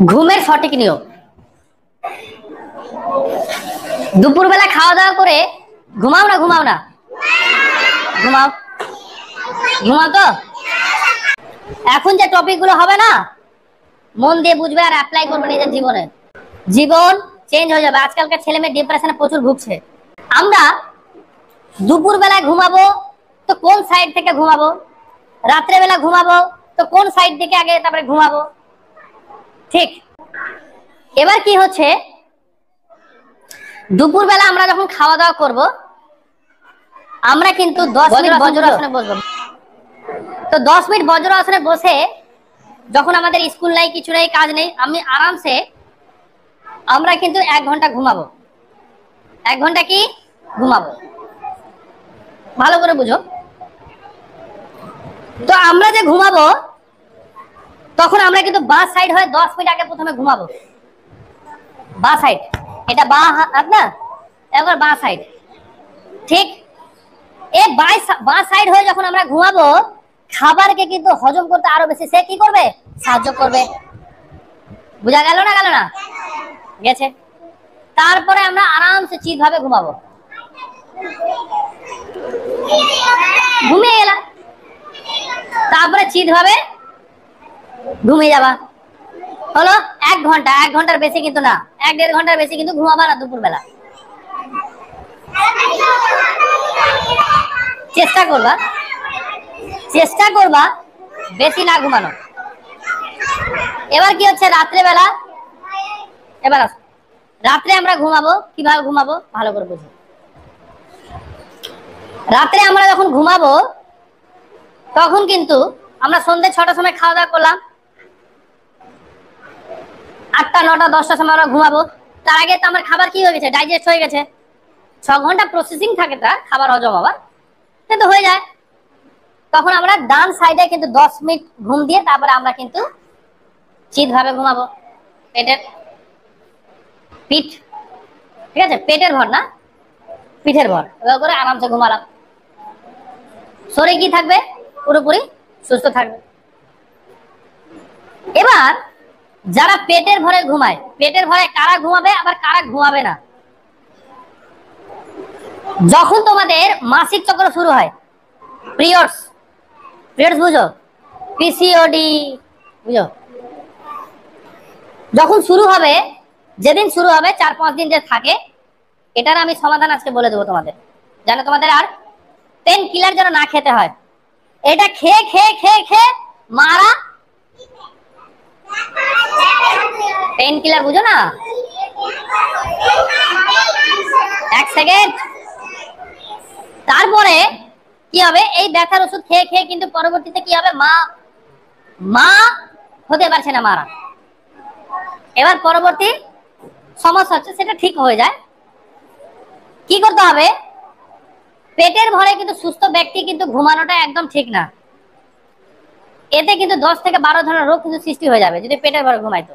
ঘুমের সঠিক নিয়ম। দুপুরবেলা খাওয়া দাওয়া করে ঘুমাও না ঘুমাও না? ঘুমাও। ঘুমাও তো? এখন যে টপিক গুলো হবে না, মন দিয়ে বুঝবে আর অ্যাপ্লাই করবে নিজের জীবনে। জীবন চেঞ্জ হয়ে যাবে। আজকালকার ছেলে মেয়ে ডিপ্রেশনে প্রচুর ভুগছে। আমরা দুপুর বেলায় ঘুমাবো তো কোন সাইড থেকে ঘুমাবো, রাত্রে বেলা ঘুমাবো তো কোন সাইড থেকে আগে তারপরে ঘুমাবো, ঠিক? এবার কি হচ্ছে, দুপুর বেলা আমরা যখন খাওয়া দাওয়া করব, আমরা কিন্তু 10 মিনিট বজ্রাসনে বসবো। তো 10 মিনিট বজ্রাসনে বসে যখন আমাদের স্কুল নাই, কিছু নেই, কাজ নেই, আমি আরামসে আমরা কিন্তু 1 ঘন্টা ঘুমাবো। 1 ঘন্টা কি ঘুমাবো, ভালো করে বুঝো। তো আমরা যে ঘুমাবো তখন আমরা কিন্তু বাঁ সাইড হয়ে 10 মিনিট আগে প্রথমে ঘুমাবো। বাঁ সাইড, এটা বাঁ হাত না, এবার বাঁ সাইড, ঠিক? এই বাঁ সাইড হয়ে যখন আমরা ঘুমাবো, খাবারকে কিন্তু হজম করতে আরো বেশি সে কি করবে, সাহায্য করবে। বুঝা গেল না? গেল না? গেছে। তারপরে আমরা আরামসে চিৎ ভাবে ঘুমাবো। ঘুমিয়ে গেলাম, তারপরে চিৎ ভাবে ঘুমিয়ে যাবা। হলো 1 ঘন্টা। 1 ঘন্টার বেশি কিন্তু না, 1-1.5 ঘন্টার বেশি কিন্তু ঘুমাবা না দুপুর বেলা। চেষ্টা করবা বেশি না ঘুমানো। এবার কি হচ্ছে, রাত্রে বেলা, এবার আসো, রাত্রে আমরা ঘুমাবো কিভাবে ঘুমাবো ভালো করে বুঝো। রাত্রে আমরা যখন ঘুমাবো তখন কিন্তু আমরা সন্ধ্যে 6টার সময় খাওয়া দাওয়া করলাম, 8টা 9টা 10টার সময় আমরা ঘুমাবো। তার আগে তো আমার খাবার কি হয়ে গেছে, ডাইজেস্ট হয়ে গেছে। 6 ঘন্টা প্রসেসিং থাকে তার খাবার হজম হবার, কিন্তু হয়ে যায়। তখন আমরা ডান সাইডে কিন্তু 10 মিনিট ঘুম দিয়ে তারপরে আমরা কিন্তু চিৎ ভাবে ঘুমাবো। পিঠ, ঠিক আছে, পেটের ভর না, পিঠের ভর। এবার করে আরামসে ঘুমালাম, শরীর কি থাকবে, পুরোপুরি সুস্থ থাকবে। এবার যারা পেটের ভরে ঘুমায়, পেটের ভরে কারা ঘুমাবে আবার কারা ঘুমাবে না? যখন তোমাদের মাসিক চক্র শুরু হয়, পিরিয়ডস বুঝো, পিসিওডি বুঝো, যখন শুরু হবে, যেদিন শুরু হবে 4-5 দিন যে থাকে, এটার আমি সমাধান আজকে বলে দেবো তোমাদের, যেন তোমাদের আর পেন কিলার যেন না খেতে হয়। এটা খেয়ে খেয়ে খেয়ে খেয়ে মারা, পেন কিলার বুঝো না? 1 সেকেন্ড। তারপরে কি হবে, এই ব্যথার ওষুধ খেয়ে খেয়ে কিন্তু পরবর্তীতে কি হবে, মা হতে পারছে না মারা। এবার পরবর্তী সমস্যা হচ্ছে, সেটা ঠিক হয়ে যায়। কি করতে হবে, পেটের ভরে কিন্তু সুস্থ ব্যক্তি কিন্তু ঘুমানোটা একদম ঠিক না। এতে কিন্তু 10 থেকে 12 ধরনের রোগ কিন্তু সৃষ্টি হয়ে যাবে যদি পেটের ভরে ঘুমাইতো।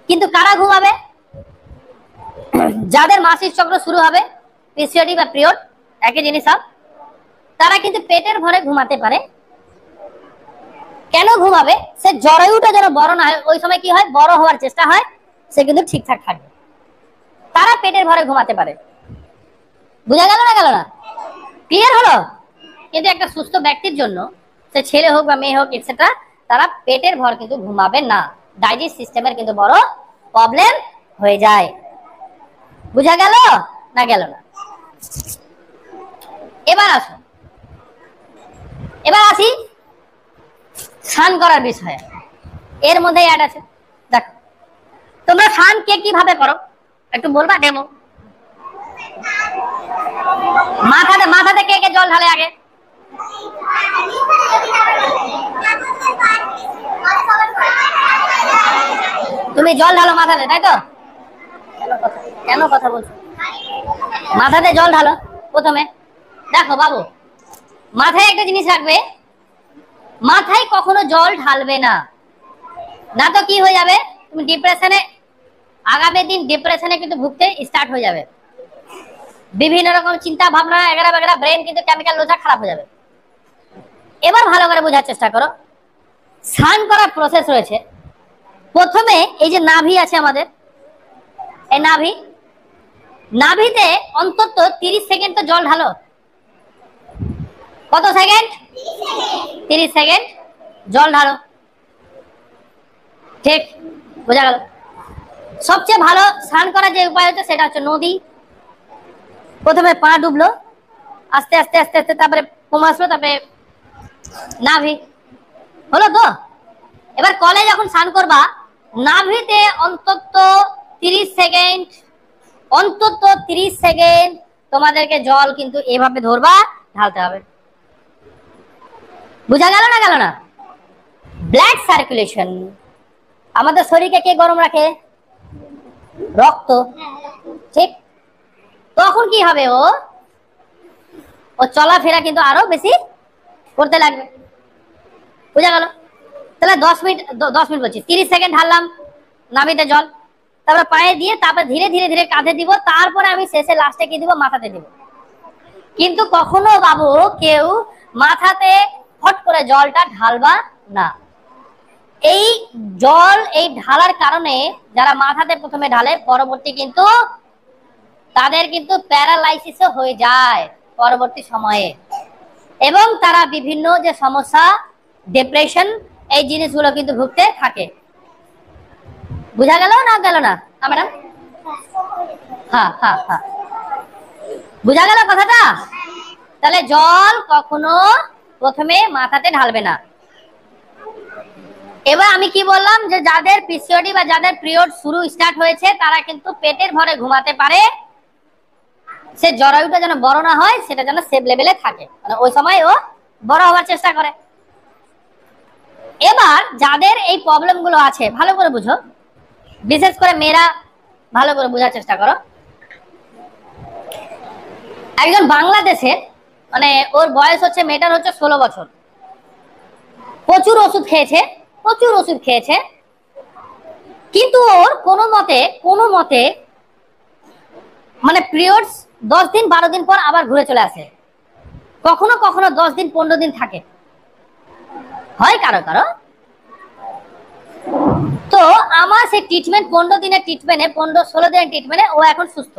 কিন্তু কারা ঘুমাবে, যাদের মাসিক চক্র শুরু হবে, পিসিওডি বা পিরিয়ড একই জিনিস সব, তারা কিন্তু পেটের ভরে ঘুমাতে পারে। কেন ঘুমাবে, সে জরায়ুটা যেন বড় না হয়, ওই সময় কি হয়, বড় হওয়ার চেষ্টা হয়, সে কিন্তু ঠিকঠাক থাকবে, তারা পেটের ভরে ঘুমাতে পারে। বুঝা গেল না? গেল না? ক্লিয়ার হলো? কিন্তু একটা সুস্থ ব্যক্তির জন্য, সে ছেলে হোক বা মেয়ে হোক এটসেট্রা, তারা পেটের ভর কিন্তু ঘুমাবে না। ডাইজেস্ট সিস্টেমের কিন্তু বড় প্রবলেম হয়ে যায়। বুঝা গেল না? গেল না? এবার আসো, এবার আসি স্নান করার বিষয়ে। এর মধ্যে অ্যাড আছে, দেখো তোমরা স্নান কে কিভাবে করো একটু বলবা, ডেমো। মাথাতে কে কে জল ঢালে আগে? তুমি জল ঢালো মাথাতে, তাই তো? কেন কথা বলছো? মাথাতে জল ঢালো প্রথমে। দেখো বাবু, মাথায় একটা জিনিস রাখবে, মাথায় কখনো জল ঢালবে না, না তো কি হয়ে যাবে, তুমি ডিপ্রেশনে, আগামী দিন ডিপ্রেশনে কিন্তু ভুগতে স্টার্ট হয়ে যাবে। বিভিন্ন রকম চিন্তা ভাবনা এগারা বেগারা, ব্রেন কিন্তু কেমিক্যাল লোচা খারাপ হয়ে যাবে। এবার ভালো করে বোঝার চেষ্টা করো, স্নান করার প্রসেস রয়েছে। প্রথমে এই যে নাভি আছে আমাদের, এই নাভিতে অন্তত 30 সেকেন্ড তো জল ঢালো। কত সেকেন্ড? 30 সেকেন্ড জল ঢালো। ঠিক, বোঝা গেল? সবচেয়ে ভালো স্নান করার যে উপায় হচ্ছে সেটা হচ্ছে নদী। প্রথমে পা ডুবলো, আস্তে আস্তে আস্তে আস্তে, তারপরে কমে আসলো, তারপরে নাভি। হলো তো? এবার কলে যখন স্নান করবা, নাভিতে অন্তত 30 সেকেন্ড, অন্তত 30 সেকেন্ড তোমাদেরকে জল কিন্তু এভাবে ধরবা, ঢালতে হবে। বুঝা গেল না? গেল না? ব্লাড সার্কুলেশন, আমাদের শরীরকে কে গরম রাখে? রক্ত। ঠিক, তখন কি হবে? ও চলাফেরা কিন্তু আরো বেশি করতে লাগবে। বুঝা গেল? তাহলে 10 মিনিট বলছি, 30 সেকেন্ড ঢাললাম নাভিতে জল, তারপরে পায়ে দিয়ে, তারপরে ধীরে ধীরে ধীরে কাঁধে দিব, তারপরে আমি শেষে লাস্টে কি দিব? মাথাতে দিব। কিন্তু কখনো বাবু কেউ মাথাতে ফট করে জলটা ঢালবা না। এই জল এই ঢালার কারণে যারা মাথাতে প্রথমে ঢালে, পরবর্তী কিন্তু তাদের কিন্তু প্যারালাইসিস হয়ে যায় পরবর্তী সময়ে, এবং তারা বিভিন্ন যে সমস্যা, ডিপ্রেশন, এই জিনিসগুলো কিন্তু ভুগতে থাকে। বুঝা গেল না? গেল না ম্যাডাম? হ্যাঁ হ্যাঁ হ্যাঁ, বুঝা গেল কথাটা? তাহলে জল কখনো প্রথমে মাথাতে ঢালবে না। এবার আমি কি বললাম, যে যাদের পিসিওডি বা যাদের পিরিয়ড শুরু স্টার্ট হয়েছে তারা কিন্তু পেটের ভরে ঘুমাতে পারে, সে জরায়ুটা যেন বড় না হয়, সেটা যেন সেফ লেভেলে থাকে, মানে ওই সময় ও বড় হওয়ার চেষ্টা করে। এবার যাদের এই প্রবলেম গুলো আছে, ভালো করে বুঝো, বিশেষ করে মেয়েরা ভালো করে বোঝার চেষ্টা করো। একজন বাংলাদেশের, মানে ওর বয়স হচ্ছে, মেয়েটার হচ্ছে 16 বছর, প্রচুর ওষুধ খেয়েছে, কিন্তু ওর কোনো মতে মানে পিরিয়ডস 10 দিন 12 দিন পর আবার ঘুরে চলে আসে, কখনো কখনো 10 দিন 15 দিন থাকে, হয় কারো কারো। তো আমার সেই ট্রিটমেন্ট, 15 দিনের ট্রিটমেন্টে, 15-16 দিনের ট্রিটমেন্টে ও এখন সুস্থ।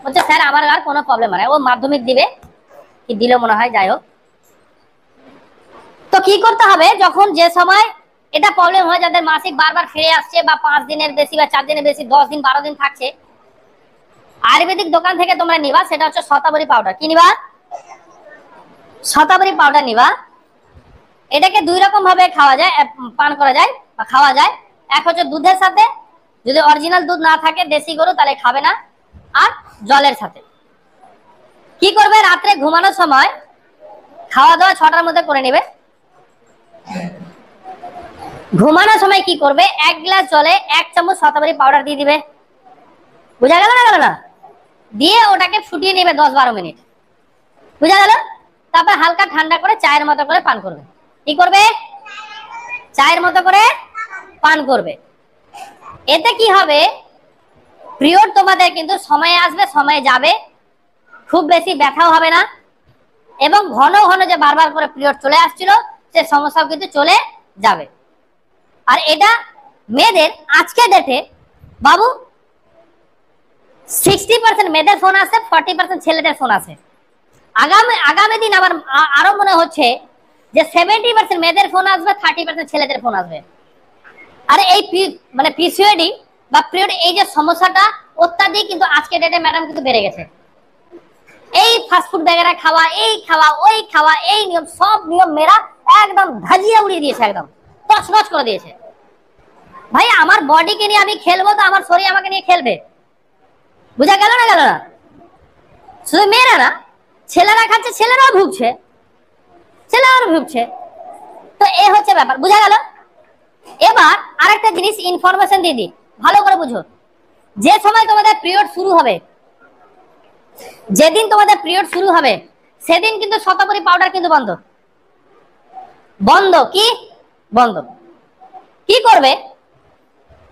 বলছে স্যার আমার আর কোনো প্রবলেম হয় না। ও মাধ্যমিক দিবে, কি দিল মনে হয়, যাই হোক। তো কি করতে হবে, যখন যে সময় এটা প্রবলেম হয়, যাদের মাসিক বারবার ফিরে আসছে, বা 5 দিনের বেশি বা 4 দিনের বেশি, 10 দিন 12 দিন থাকছে, আয়ুর্বেদিক দোকান থেকে তোমরা নিবা, সেটা হচ্ছে শতাবরী পাউডার। কি নিবা? শতাবরী পাউডার নিবা। এটাকে 2 রকম ভাবে খাওয়া যায়, পান করা যায় বা খাওয়া যায়। এক হচ্ছে দুধের সাথে, যদি অরিজিনাল দুধ না থাকে, দেশি গরু, তাহলে খাবে না। আর জলের সাথে। কি করবে, রাত্রে ঘুমানোর সময় খাওয়া দাওয়া 6টার মধ্যে করে নেবে। ঘুমানোর সময় কি করবে, 1 গ্লাস জলে 1 চামচ শতাবরী পাউডার দিয়ে দিবে। বুঝা গেল না? গেল না? দিয়ে ওটাকে ফুটিয়ে নেবে 10-12 মিনিট। বুঝা গেল? তারপর হালকা ঠান্ডা করে চায়ের মতো করে পান করবে। কি করবে? চায়ের মতো করে পান করবে। এতে কি হবে, পিরিয়ড তোমাদের কিন্তু সময়ে আসবে, সময়ে যাবে, খুব বেশি ব্যথাও হবে না, এবং ঘন ঘন যে বারবার করে পিরিয়ড চলে আসছিল, সে সমস্যাও কিন্তু চলে যাবে। আর এটা মেয়েদের আজকে ডেটে বাবু 60% মেয়েদের ফোন আসে, 40% ছেলেদের ফোন আসে। আগামী দিন আমার আরো মনে হচ্ছে যে 70% মেয়েদের ফোন আসবে, 30% ছেলেদের ফোন আসবে। আর এই মানে পিসিওডি বা পিরিয়ড, এই যে সমস্যাটা অত্যাধিক কিন্তু আজকে ডেটে ম্যাডাম কিন্তু বেড়ে গেছে। এই ফাস্টফুড বেগেরা খাওয়া, এই খাওয়া, ওই খাওয়া, এই নিয়ম, সব নিয়ম মেয়েরা একদম ধাজিয়া উড়িয়ে দিয়েছে, একদম তছনছ করে দিয়েছে। ভাই আমার বডিকে নিয়ে আমি খেলবো, তো আমার শরীর আমাকে নিয়ে খেলবে। বুঝা গেল না? গেল না? শুধু মেয়েরা না, ছেলেরা খাচ্ছে, ছেলেরাও ভুগছে। তো এ হচ্ছে ব্যাপার। বুঝা গেল? এবার আরেকটা জিনিস ইনফরমেশন দিয়ে দিই, ভালো করে বুঝো। যে সময় তোমাদের পিরিয়ড শুরু হবে, যেদিন তোমাদের পিরিয়ড শুরু হবে, সেদিন কিন্তু শতাবরী পাউডার কিন্তু বন্ধ। কি বন্ধ? কি করবে,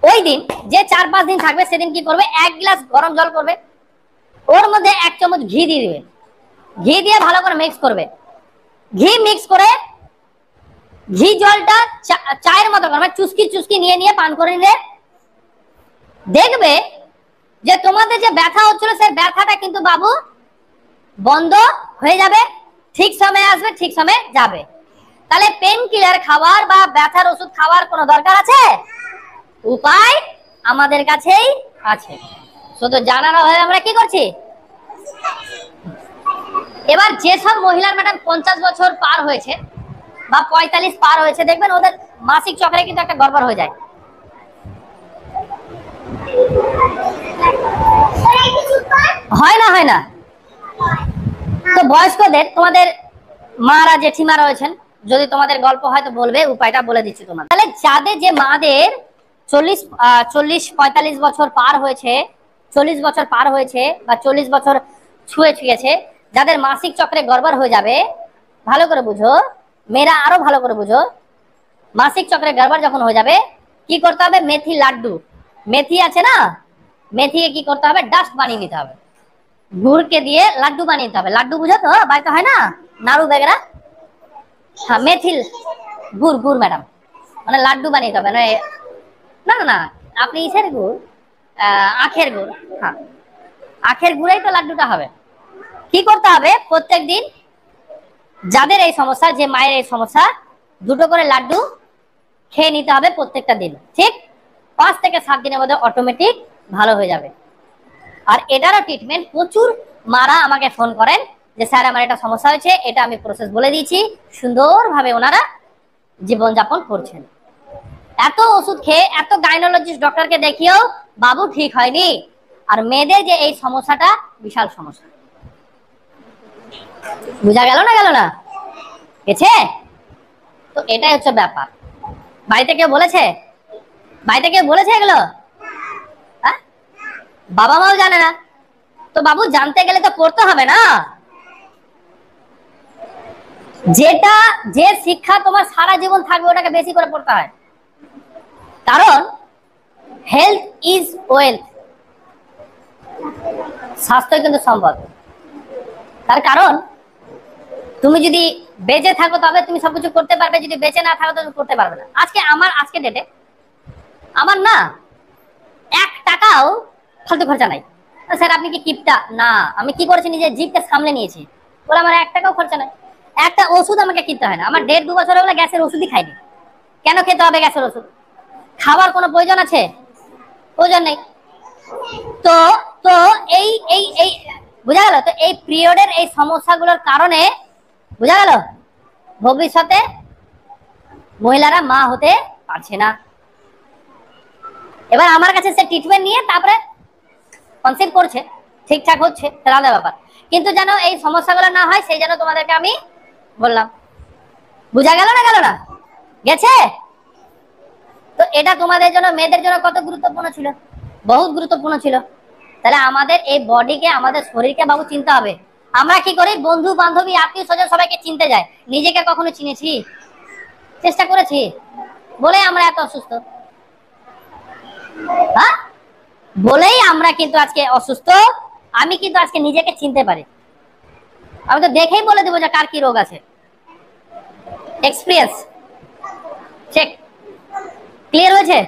ওই দিন যে 4-5 দিন থাকবে, সেদিন কি করবে, 1 গ্লাস গরম জল করবে, ওর মধ্যে 1 চামচ ঘি দিয়ে দিবে। ঘি দিয়ে ভালো করে মিক্স করবে। ঘি মিক্স করে ঘি জলটা চায়ের মতো করে চুস্কি চুস্কি নিয়ে নিয়ে পান করে নিলে দেখবে যে তোমাদের যে ব্যথা হচ্ছিল সেই ব্যথাটা কিন্তু বাবু বন্ধ হয়ে যাবে, ঠিক সময়ে আসবে, ঠিক সময়ে যাবে। তাহলে পেন কিলার খাবার বা ব্যথার ওষুধ খাওয়ার কোনো দরকার আছে? উপায় আমাদের কাছেই আছে, শুধু জানানো হয়ে আমরা কি করছি। এবার যেসব মহিলার ম্যাডাম 50 বছর পার হয়েছে বা 45 পার হয়েছে, দেখবেন ওদের মাসিক চক্রে কিন্তু একটা গড়বড় হয়ে যায়। হয় না? হয় না? তো বয়স্কদের, তোমাদের মারা জেঠিমা রয়েছেন, যদি তোমাদের গল্প হয় তো বলবে, উপায়টা বলে দিচ্ছি তোমার। তাহলে যাদের যে মাদের 40-45 বছর পার হয়েছে, 40 বছর পার হয়েছে বা 40 বছর ছুঁয়ে ছুঁয়েছে, যাদের মাসিক চক্রে গড়বড় হয়ে যাবে, ভালো করে বুঝো, মেয়েরা আরো ভালো করে বুঝো, মাসিক চক্রে গড়বড় যখন হয়ে যাবে কি করতে হবে? মেথি লাড্ডু, মেথি আছে না, মেথিকে কি করতে হবে? ডাস্ট বানিয়ে নিতে হবে, গুড়কে দিয়ে লাড্ডু বানিয়ে নিতে হবে। লাড্ডু বুঝো তো, বাড়িতে হয় না নাড়ু বেগরা? হ্যাঁ, মেথিল গুড়, গুড় ম্যাডাম, মানে লাড্ডু বানিয়ে নিতে হবে। না না না, আপনি ইসের গুড়, আখের গুড়, হ্যাঁ আখের গুড়েই তো লাড্ডুটা হবে। কি করতে হবে? প্রত্যেক দিন যাদের এই সমস্যা, যে মায়ের এই সমস্যা, 2টো করে লাড্ডু খেয়ে নিতে হবে প্রত্যেকটা দিন, ঠিক 5 থেকে 7 দিনের মধ্যে অটোমেটিক ভালো হয়ে যাবে। আর এটারও ট্রিটমেন্ট, প্রচুর মারা আমাকে ফোন করেন যে স্যার আমার এটা সমস্যা হয়েছে, এটা আমি প্রসেস বলে দিয়েছি, সুন্দরভাবে ওনারা জীবনযাপন করছেন। এত ওষুধ খেয়ে, এত গাইনোলজিস্ট ডক্টরকে দেখিয়েও বাবু ঠিক হয়নি। আর মেয়েদের যে এই সমস্যাটা বিশাল সমস্যা, বুঝা গেল না? গেল না? গেছে? তো এটাই হচ্ছে ব্যাপার। বাড়িতে কেউ বলেছে? বাড়িতে কেউ বলেছে এগুলো? বাবা মাও জানে না। তো বাবু জানতে গেলে তো পড়তে হবে না। যেটা, যে শিক্ষা তোমার সারা জীবন থাকবে ওটাকে বেশি করে পড়তে হয়, কারণ হেলথ ইজ ওয়েলথ, স্বাস্থ্য কিন্তু সম্পদ। তার কারণ তুমি যদি বেঁচে থাকো তবে তুমি সবকিছু করতে পারবে, যদি বেঁচে না থাকো তুমি করতে পারবে না। আজকে ডেটে আমার না 1 টাকাও ফালতু খরচা নাই। স্যার আপনি কি কিপটা? না, আমি কি করেছি, নিজের জিভকে সামলে নিয়েছি বলে আমার 1 টাকাও খরচা নাই। একটা ওষুধ আমাকে কিনতে হয় না, আমার 1.5-2 বছর হলো গ্যাসের ওষুধই খাইনি। কেন খেতে হবে গ্যাসের ওষুধ? খাবার কোনো প্রয়োজন আছে? প্রয়োজন নেই। তো তো এই এই এই বুঝা গেল? তো এই পিরিয়ডের এই সমস্যাগুলোর কারণে বুঝা গেল ভবিষ্যতে মহিলারা মা হতে পারছে না। এবার আমার কাছে সে ট্রিটমেন্ট নিয়ে তারপরে কনসেপ্ট করছে, ঠিকঠাক হচ্ছে, আলাদা ব্যাপার। কিন্তু যেন এই সমস্যাগুলো না হয় সেই জন্য তোমাদেরকে আমি বললাম। বুঝা গেল না? গেল না? গেছে? তো এটা তোমাদের জন্য, মেয়েদের জন্য কত গুরুত্বপূর্ণ ছিল, বহুত গুরুত্বপূর্ণ ছিল। তাহলে আমাদের এই বডিকে, আমাদের শরীরকে বাবু চিনতে হবে। আমরা কি করি? বন্ধু বান্ধবী আত্মীয় স্বজন সবাইকে চিনতে যাই, নিজেকে কখনো চিনেছি? চেষ্টা করেছি? বলে আমরা এত অসুস্থ, হ্যাঁ বলেই আমরা কিন্তু আজকে অসুস্থ। আমি কিন্তু আজকে নিজেকে চিনতে পারি, আমি তো দেখেই বলে দেবো যে কার কি রোগ আছে। এক্সপিরিয়েন্স চেক, ক্লিয়ার হয়েছে?